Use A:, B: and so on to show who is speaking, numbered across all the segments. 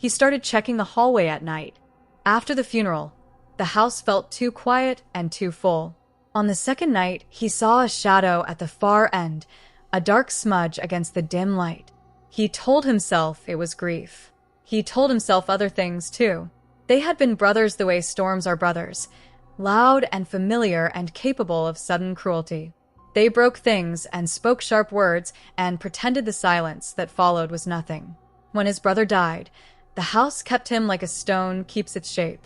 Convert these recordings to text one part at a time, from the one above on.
A: He started checking the hallway at night. After the funeral, the house felt too quiet and too full. On the second night, he saw a shadow at the far end, a dark smudge against the dim light. He told himself it was grief. He told himself other things, too. They had been brothers the way storms are brothers, loud and familiar and capable of sudden cruelty. They broke things and spoke sharp words and pretended the silence that followed was nothing. When his brother died, the house kept him like a stone keeps its shape.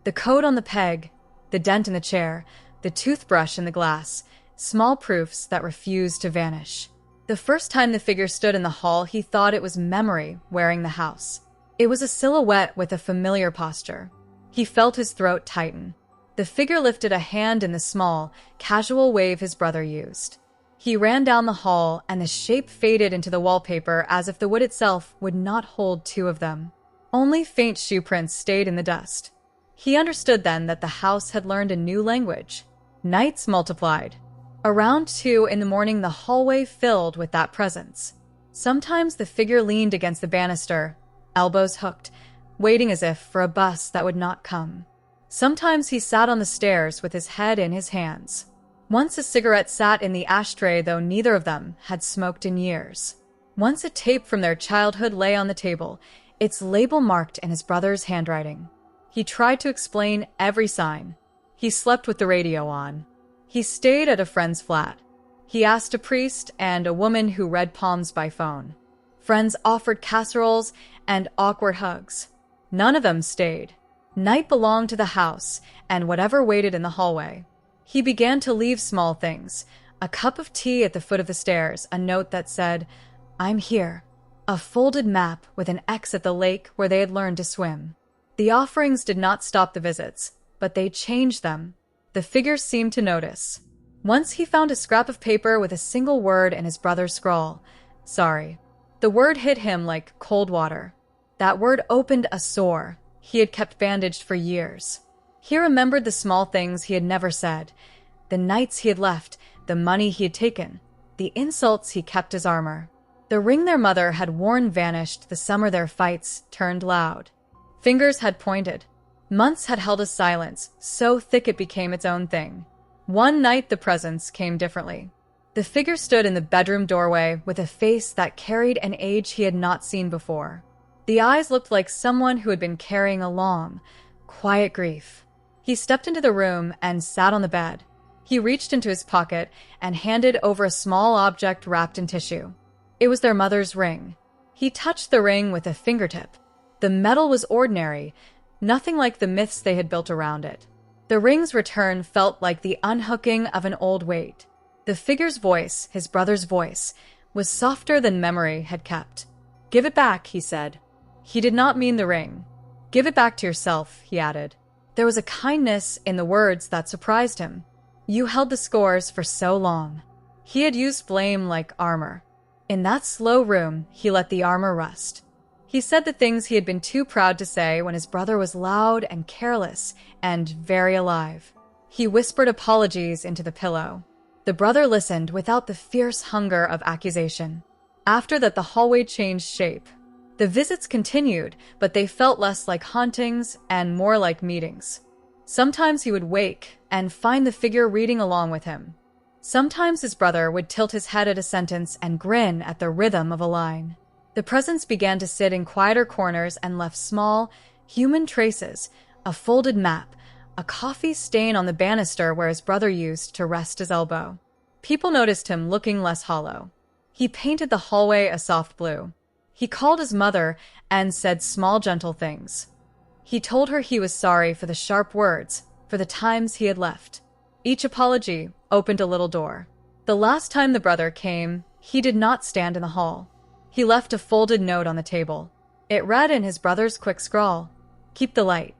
A: The coat on the peg, the dent in the chair, the toothbrush in the glass, small proofs that refused to vanish. The first time the figure stood in the hall, he thought it was memory wearing the house. It was a silhouette with a familiar posture. He felt his throat tighten. The figure lifted a hand in the small, casual wave his brother used. He ran down the hall, and the shape faded into the wallpaper as if the wood itself would not hold two of them. Only faint shoe prints stayed in the dust. He understood then that the house had learned a new language. Nights multiplied. Around 2 in the morning, the hallway filled with that presence. Sometimes the figure leaned against the banister, elbows hooked, waiting as if for a bus that would not come. Sometimes he sat on the stairs with his head in his hands. Once a cigarette sat in the ashtray, though neither of them had smoked in years. Once a tape from their childhood lay on the table, its label marked in his brother's handwriting. He tried to explain every sign. He slept with the radio on. He stayed at a friend's flat. He asked a priest and a woman who read palms by phone. Friends offered casseroles and awkward hugs. None of them stayed. Night belonged to the house and whatever waited in the hallway. He began to leave small things. A cup of tea at the foot of the stairs, a note that said, "I'm here." A folded map with an X at the lake where they had learned to swim. The offerings did not stop the visits, but they changed them. The figure seemed to notice. Once he found a scrap of paper with a single word in his brother's scrawl. Sorry. The word hit him like cold water. That word opened a sore he had kept bandaged for years. He remembered the small things he had never said, the nights he had left, the money he had taken, the insults he kept as armor. The ring their mother had worn vanished the summer their fights turned loud. Fingers had pointed. Months had held a silence, so thick it became its own thing. One night the presence came differently. The figure stood in the bedroom doorway with a face that carried an age he had not seen before. The eyes looked like someone who had been carrying a long, quiet grief. He stepped into the room and sat on the bed. He reached into his pocket and handed over a small object wrapped in tissue. It was their mother's ring. He touched the ring with a fingertip. The metal was ordinary, nothing like the myths they had built around it. The ring's return felt like the unhooking of an old weight. The figure's voice, his brother's voice, was softer than memory had kept. "Give it back," he said. He did not mean the ring. "Give it back to yourself," he added. There was a kindness in the words that surprised him. You held the scores for so long. He had used blame like armor. In that slow room, he let the armor rust. He said the things he had been too proud to say when his brother was loud and careless and very alive. He whispered apologies into the pillow. The brother listened without the fierce hunger of accusation. After that, the hallway changed shape. The visits continued, but they felt less like hauntings and more like meetings. Sometimes he would wake and find the figure reading along with him. Sometimes his brother would tilt his head at a sentence and grin at the rhythm of a line. The presence began to sit in quieter corners and left small, human traces, a folded map, a coffee stain on the banister where his brother used to rest his elbow. People noticed him looking less hollow. He painted the hallway a soft blue. He called his mother and said small, gentle things. He told her he was sorry for the sharp words, for the times he had left. Each apology opened a little door. The last time the brother came, he did not stand in the hall. He left a folded note on the table. It read in his brother's quick scrawl, "Keep the light."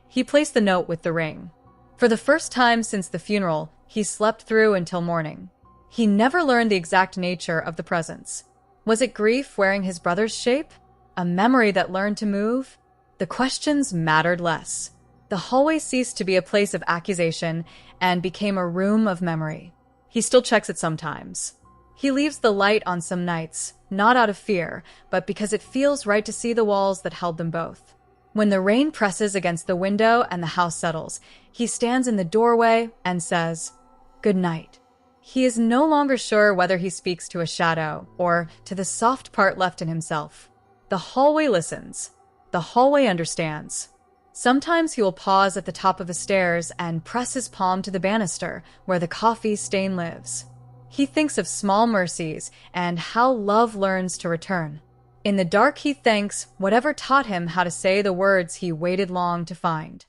A: He placed the note with the ring. For the first time since the funeral, he slept through until morning. He never learned the exact nature of the presence. Was it grief wearing his brother's shape? A memory that learned to move? The questions mattered less. The hallway ceased to be a place of accusation and became a room of memory. He still checks it sometimes. He leaves the light on some nights, not out of fear, but because it feels right to see the walls that held them both. When the rain presses against the window and the house settles, he stands in the doorway and says, "Good night." He is no longer sure whether he speaks to a shadow or to the soft part left in himself. The hallway listens. The hallway understands. Sometimes he will pause at the top of the stairs and press his palm to the banister where the coffee stain lives. He thinks of small mercies and how love learns to return. In the dark, he thanks whatever taught him how to say the words he waited long to find.